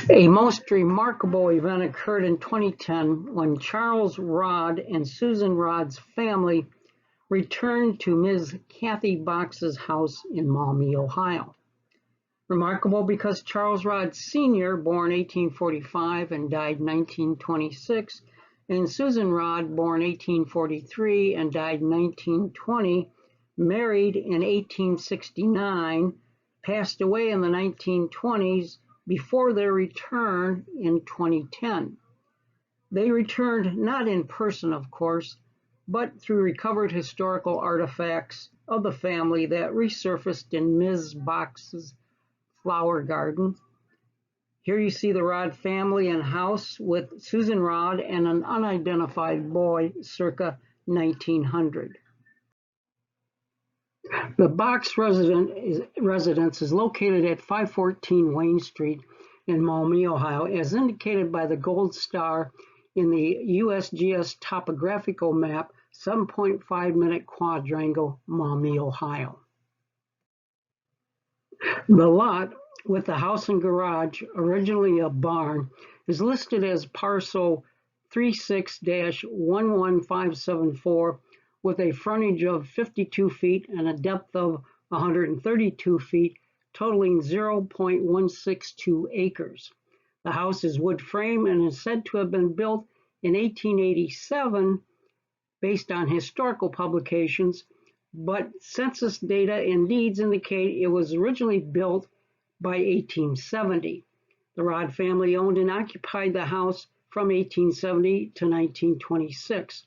A most remarkable event occurred in 2010 when Charles Rodd and Susan Rodd's family returned to Ms. Kathy Box's house in Maumee, Ohio. Remarkable because Charles Rodd Sr., born 1845 and died 1926, and Susan Rodd, born 1843 and died 1920, married in 1869, passed away in the 1920s before their return in 2010. They returned not in person, of course, but through recovered historical artifacts of the family that resurfaced in Ms. Box's flower garden. Here you see the Rodd family and house with Susan Rodd and an unidentified boy circa 1900. The Box residence is located at 514 Wayne Street in Maumee, Ohio, as indicated by the gold star in the USGS topographical map, 7.5-minute quadrangle, Maumee, Ohio. The lot, with the house and garage, originally a barn, is listed as parcel 36-11574 with a frontage of 52 feet and a depth of 132 feet, totaling 0.162 acres. The house is wood frame and is said to have been built in 1887 based on historical publications, but census data and deeds indicate it was originally built by 1870. The Rodd family owned and occupied the house from 1870 to 1926.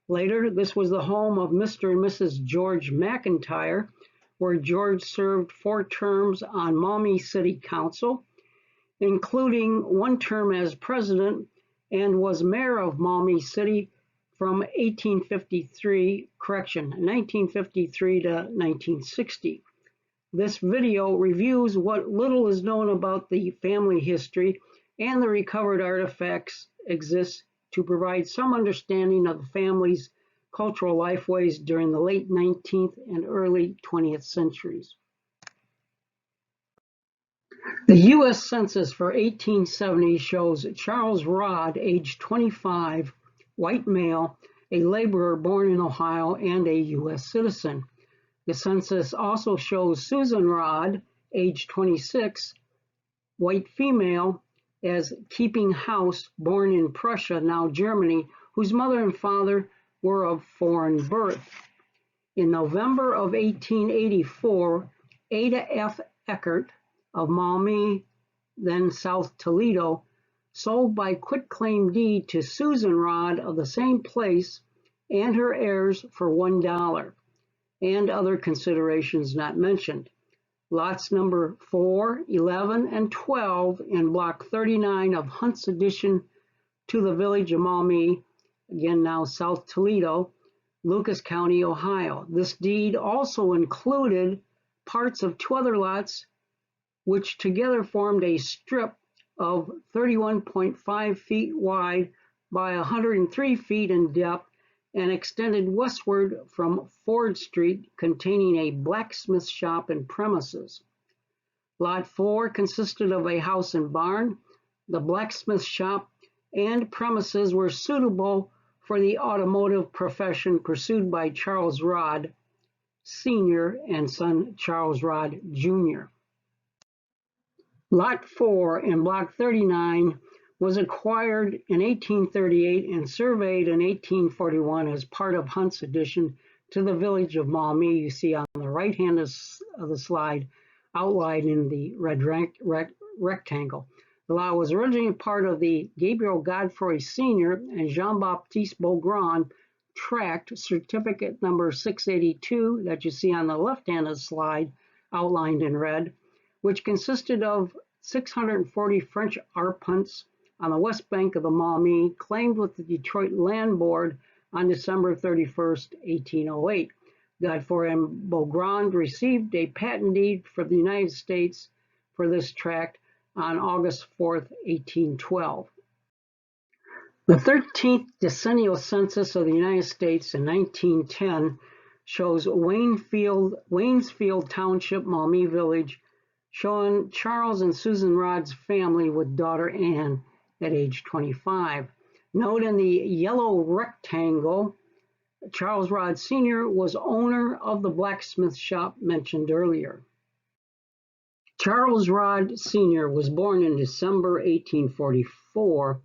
Later, this was the home of Mr. and Mrs. George McIntyre, where George served 4 terms on Maumee City Council, including 1 term as president, and was mayor of Maumee City from 1953 to 1960. This video reviews what little is known about the family history, and the recovered artifacts exist to provide some understanding of the family's cultural lifeways during the late 19th and early 20th centuries. The U.S. Census for 1870 shows Charles Rodd, age 25, white male, a laborer born in Ohio, and a U.S. citizen. The census also shows Susan Rodd, age 26, white female, as keeping house, born in Prussia, now Germany, whose mother and father were of foreign birth. In November of 1884, Ada F. Eckert of Maumee, then South Toledo, sold by quitclaim deed to Susan Rodd of the same place and her heirs for $1, and other considerations not mentioned. Lots number 4, 11, and 12 in Block 39 of Hunt's addition to the village of Maumee, again now South Toledo, Lucas County, Ohio. This deed also included parts of 2 other lots, which together formed a strip of 31.5 feet wide by 103 feet in depth and extended westward from Ford Street, containing a blacksmith shop and premises. Lot 4 consisted of a house and barn. The blacksmith shop and premises were suitable for the automotive profession pursued by Charles Rodd Sr. and son Charles Rodd Jr. Lot 4 in Block 39 was acquired in 1838 and surveyed in 1841 as part of Hunt's addition to the village of Maumee. You see on the right hand of the slide, outlined in the red rectangle. The lot was originally part of the Gabriel Godfrey Sr. and Jean-Baptiste Beaugrand tract, certificate number 682 that you see on the left hand of the slide, outlined in red, which consisted of 640 French arpents on the west bank of the Maumee, claimed with the Detroit Land Board on December 31st, 1808. Godfrey and Beaugrand received a patent deed for the United States for this tract on August 4th, 1812. The 13th decennial census of the United States in 1910 shows Waynesfield Township, Maumee Village, showing Charles and Susan Rod's family with daughter Anne at age 25. Note in the yellow rectangle, Charles Rod Sr. was owner of the blacksmith shop mentioned earlier. Charles Rod Sr. was born in December 1844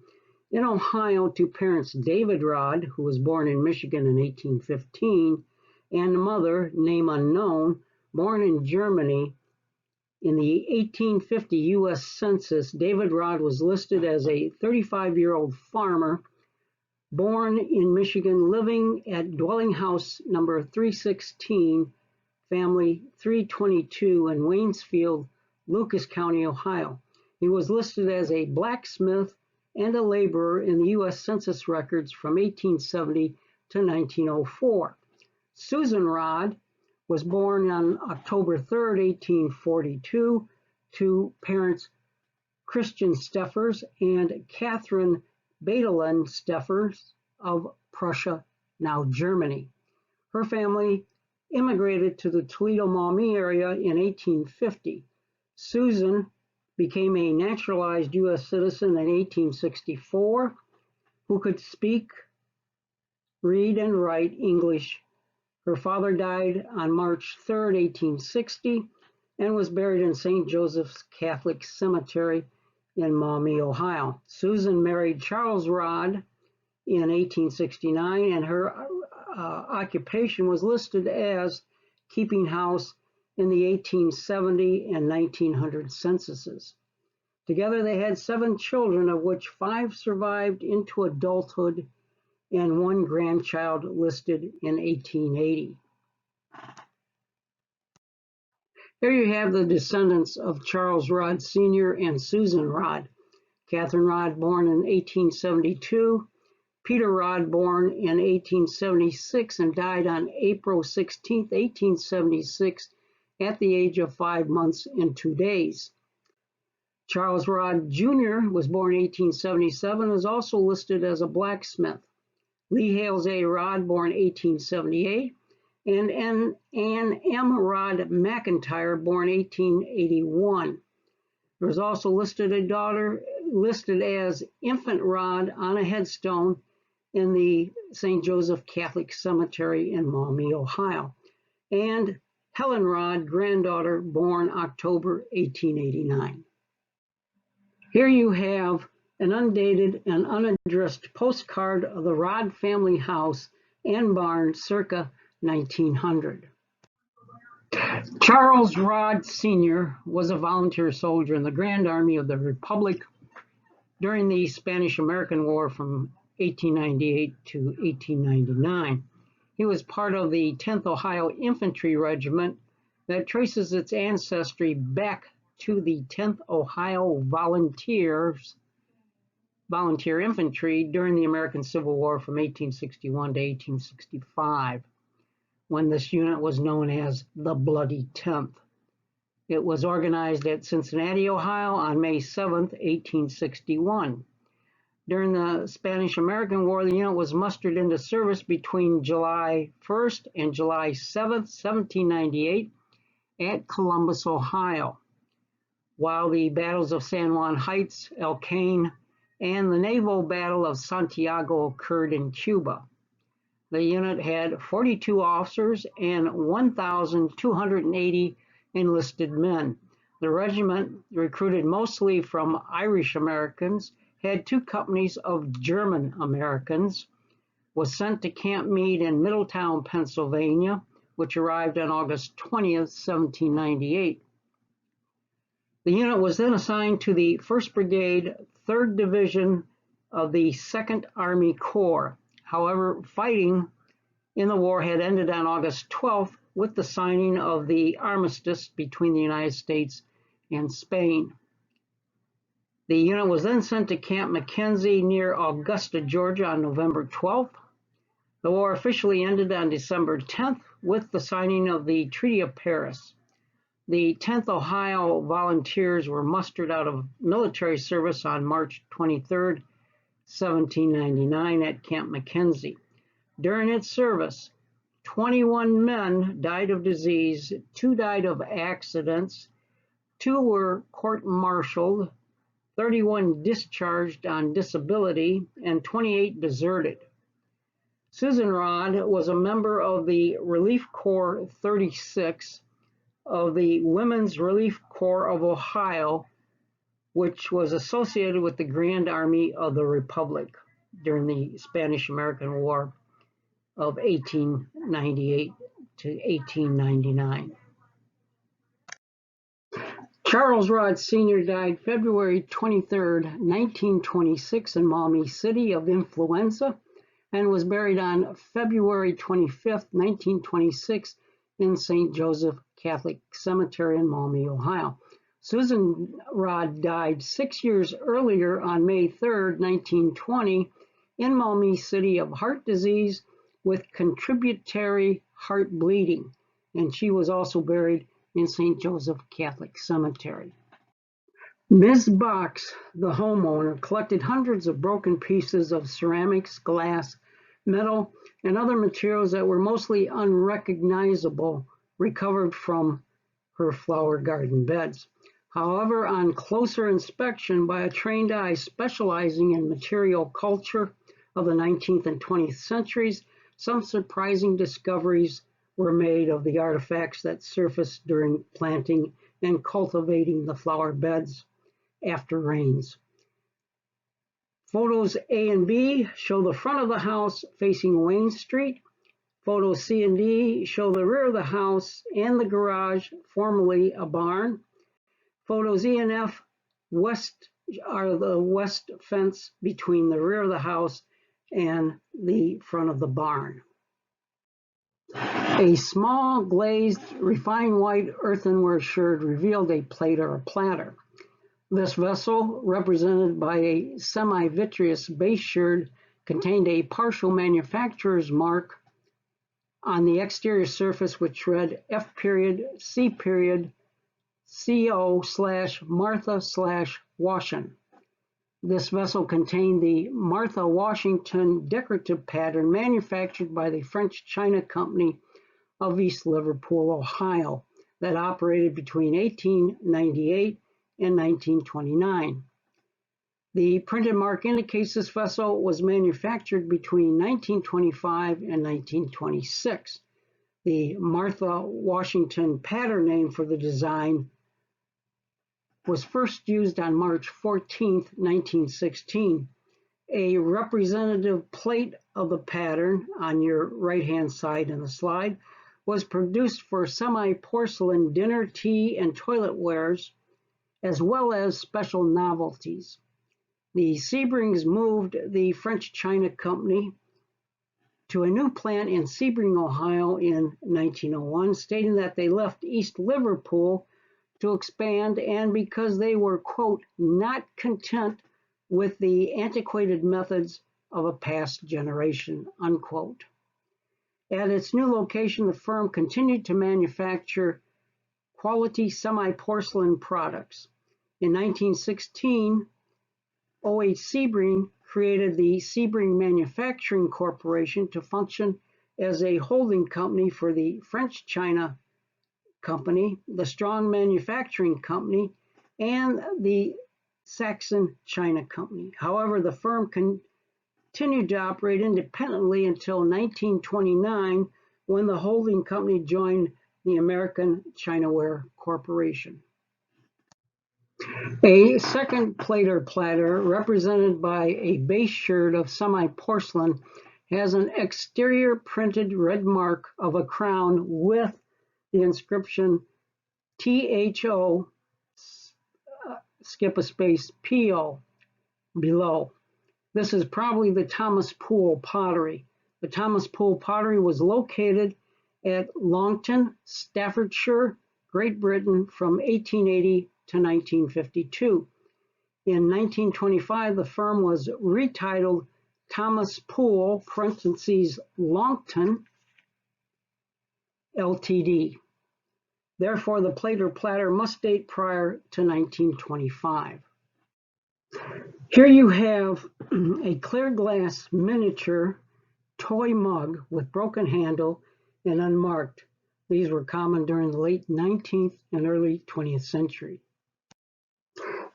in Ohio to parents David Rod, who was born in Michigan in 1815, and mother, name unknown, born in Germany. In the 1850 U.S. Census, David Rod was listed as a 35-year-old farmer born in Michigan, living at dwelling house number 316, family 322 in Waynesfield, Lucas County, Ohio. He was listed as a blacksmith and a laborer in the U.S. Census records from 1870 to 1904. Susan Rod was born on October 3, 1842, to parents Christian Steffers and Catherine Bettelin Steffers of Prussia, now Germany. Her family immigrated to the Toledo Maumee area in 1850. Susan became a naturalized U.S. citizen in 1864 who could speak, read, and write English. Her father died on March 3, 1860, and was buried in St. Joseph's Catholic Cemetery in Maumee, Ohio. Susan married Charles Rod in 1869, and her occupation was listed as keeping house in the 1870 and 1900 censuses. Together they had 7 children, of which 5 survived into adulthood and 1 grandchild listed in 1880. Here you have the descendants of Charles Rod Sr. and Susan Rod. Catherine Rod, born in 1872. Peter Rod, born in 1876 and died on April 16, 1876, at the age of 5 months and 2 days. Charles Rod Jr. was born in 1877 and is also listed as a blacksmith. Lee Hales A. Rod, born 1878, and Ann M. Rod McIntyre, born 1881. There is also listed a daughter listed as Infant Rod on a headstone in the St. Joseph Catholic Cemetery in Maumee, Ohio, and Helen Rod, granddaughter, born October 1889. Here you have an undated and unaddressed postcard of the Rod family house and barn circa 1900. Charles Rod Sr. was a volunteer soldier in the Grand Army of the Republic during the Spanish-American War from 1898 to 1899. He was part of the 10th Ohio Infantry Regiment that traces its ancestry back to the 10th Ohio Volunteer Infantry during the American Civil War from 1861 to 1865, when this unit was known as the Bloody 10th. It was organized at Cincinnati, Ohio on May 7, 1861. During the Spanish-American War, the unit was mustered into service between July 1st and July 7th, 1798 at Columbus, Ohio, while the battles of San Juan Heights, El Cane, and the naval battle of Santiago occurred in Cuba. The unit had 42 officers and 1,280 enlisted men. The regiment, recruited mostly from Irish Americans, had 2 companies of German Americans, was sent to Camp Meade in Middletown, Pennsylvania, which arrived on August 20th, 1798. The unit was then assigned to the 1st Brigade, 3rd Division of the 2nd Army Corps. However, fighting in the war had ended on August 12th with the signing of the armistice between the United States and Spain. The unit was then sent to Camp McKenzie near Augusta, Georgia on November 12th. The war officially ended on December 10th with the signing of the Treaty of Paris. The 10th Ohio Volunteers were mustered out of military service on March 23rd, 1799 at Camp McKenzie. During its service, 21 men died of disease, 2 died of accidents, 2 were court-martialed, 31 discharged on disability, and 28 deserted. Susan Rod was a member of the Relief Corps 36 of the Women's Relief Corps of Ohio, which was associated with the Grand Army of the Republic during the Spanish-American War of 1898 to 1899. Charles Rod Sr. died February 23, 1926 in Maumee City of influenza and was buried on February 25, 1926 in St. Joseph Catholic Cemetery in Maumee, Ohio. Susan Rod died 6 years earlier on May 3, 1920 in Maumee City of heart disease with contributory heart bleeding, and she was also buried in St. Joseph Catholic Cemetery. Ms. Box, the homeowner, collected hundreds of broken pieces of ceramics, glass, metal, and other materials that were mostly unrecognizable recovered from her flower garden beds. However, on closer inspection by a trained eye specializing in material culture of the 19th and 20th centuries, some surprising discoveries were made of the artifacts that surfaced during planting and cultivating the flower beds after rains. Photos A and B show the front of the house facing Wayne Street. Photos C and D show the rear of the house and the garage, formerly a barn. Photos E and F west are the west fence between the rear of the house and the front of the barn. A small glazed refined white earthenware sherd revealed a plate or a platter. This vessel, represented by a semi-vitreous base sherd, contained a partial manufacturer's mark on the exterior surface which read F.C.CO/Martha/Washin. This vessel contained the Martha Washington decorative pattern manufactured by the French China Company of East Liverpool, Ohio, that operated between 1898 and 1929. The printed mark indicates this vessel was manufactured between 1925 and 1926. The Martha Washington pattern name for the design was first used on March 14, 1916. A representative plate of the pattern on your right-hand side in the slide was produced for semi-porcelain dinner, tea, and toiletwares, as well as special novelties. The Sebrings moved the French China Company to a new plant in Sebring, Ohio in 1901, stating that they left East Liverpool to expand and because they were, quote, not content with the antiquated methods of a past generation, unquote. At its new location, the firm continued to manufacture quality semi-porcelain products. In 1916, O.H. Sebring created the Sebring Manufacturing Corporation to function as a holding company for the French China Company, the Strong Manufacturing Company, and the Saxon China Company. However, the firm continued to operate independently until 1929, when the holding company joined the American Chinaware Corporation. A second plate or platter, represented by a base sherd of semi-porcelain, has an exterior printed red mark of a crown with the inscription THO, skip a space, PO below. This is probably the Thomas Poole pottery. The Thomas Poole pottery was located at Longton, Staffordshire, Great Britain from 1880 to 1952. In 1925, the firm was retitled Thomas Poole, parentheses, Longton, Ltd. Therefore, the plate or platter must date prior to 1925. Here you have a clear glass miniature toy mug with broken handle and unmarked. These were common during the late 19th and early 20th century.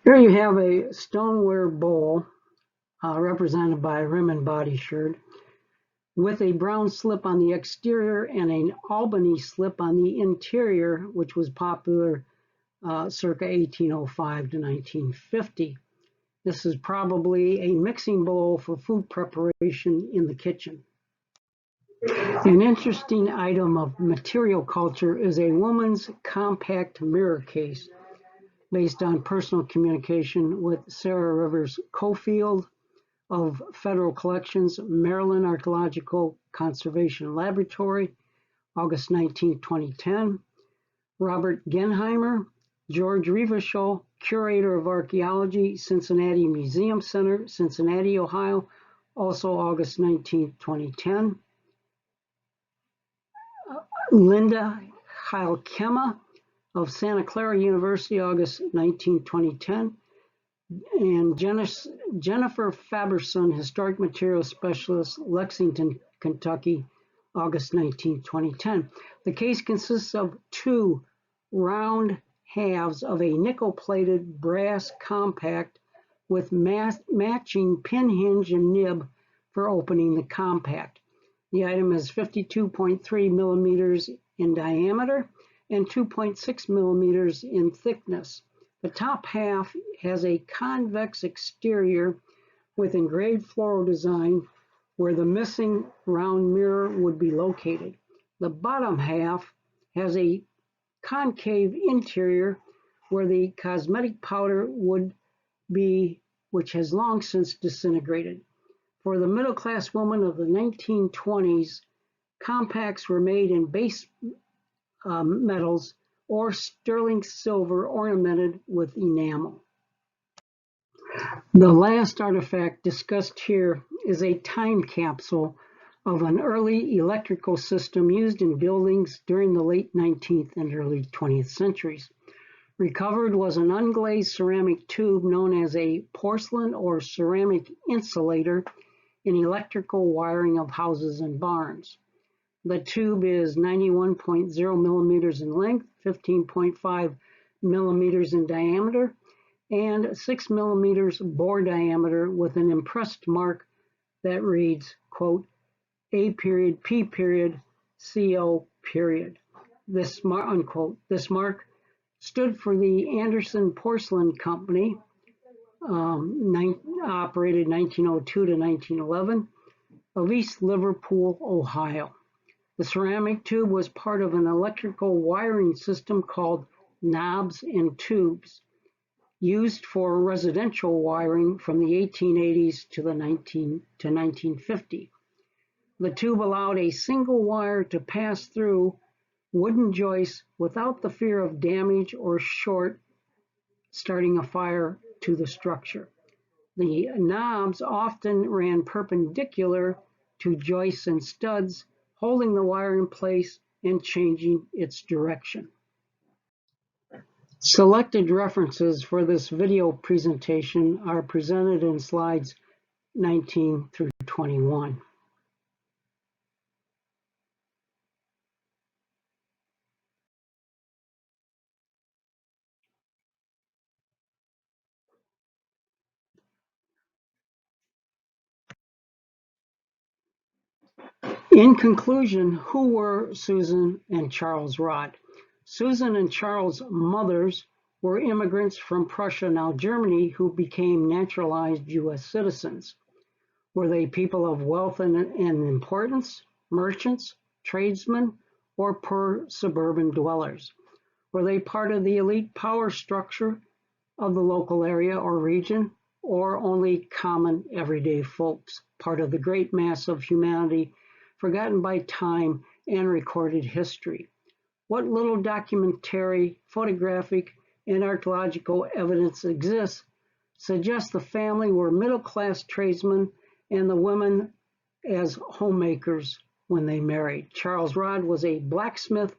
Here you have a stoneware bowl represented by a rim and body shirt with a brown slip on the exterior and an Albany slip on the interior, which was popular circa 1805 to 1950. This is probably a mixing bowl for food preparation in the kitchen. An interesting item of material culture is a woman's compact mirror case based on personal communication with Sarah Rivers Cofield of Federal Collections, Maryland Archaeological Conservation Laboratory, August 19, 2010. Robert Genheimer, George Revachol, Curator of Archaeology, Cincinnati Museum Center, Cincinnati, Ohio, also August 19, 2010. Linda Heilkema of Santa Clara University, August 19, 2010. And Jennifer Faberson, Historic Materials Specialist, Lexington, Kentucky, August 19, 2010. The case consists of two round halves of a nickel-plated brass compact with matching pin hinge and nib for opening the compact. The item is 52.3 millimeters in diameter and 2.6 millimeters in thickness. The top half has a convex exterior with engraved floral design where the missing round mirror would be located. The bottom half has a concave interior where the cosmetic powder would be, which has long since disintegrated. For the middle-class woman of the 1920s, compacts were made in base metals or sterling silver ornamented with enamel. The last artifact discussed here is a time capsule of an early electrical system used in buildings during the late 19th and early 20th centuries. Recovered was an unglazed ceramic tube known as a porcelain or ceramic insulator in electrical wiring of houses and barns. The tube is 91.0 millimeters in length, 15.5 millimeters in diameter, and 6 millimeters bore diameter with an impressed mark that reads, quote, A period, P period, CO period. This unquote. This mark stood for the Anderson Porcelain Company, operated 1902 to 1911, of East Liverpool, Ohio. The ceramic tube was part of an electrical wiring system called knobs and tubes, used for residential wiring from the 1880s to 1950. The tube allowed a single wire to pass through wooden joists without the fear of damage or short starting a fire to the structure. The knobs often ran perpendicular to joists and studs, holding the wire in place and changing its direction. Selected references for this video presentation are presented in slides 19 through 21. In conclusion, who were Susan and Charles Rodd? Susan and Charles' mothers were immigrants from Prussia, now Germany, who became naturalized U.S. citizens. Were they people of wealth and importance, merchants, tradesmen, or poor suburban dwellers? Were they part of the elite power structure of the local area or region, or only common everyday folks, part of the great mass of humanity forgotten by time and recorded history? What little documentary, photographic, and archaeological evidence exists suggests the family were middle-class tradesmen and the women as homemakers when they married. Charles Rodd was a blacksmith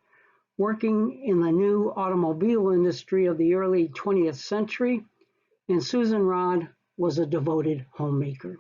working in the new automobile industry of the early 20th century, and Susan Rodd was a devoted homemaker.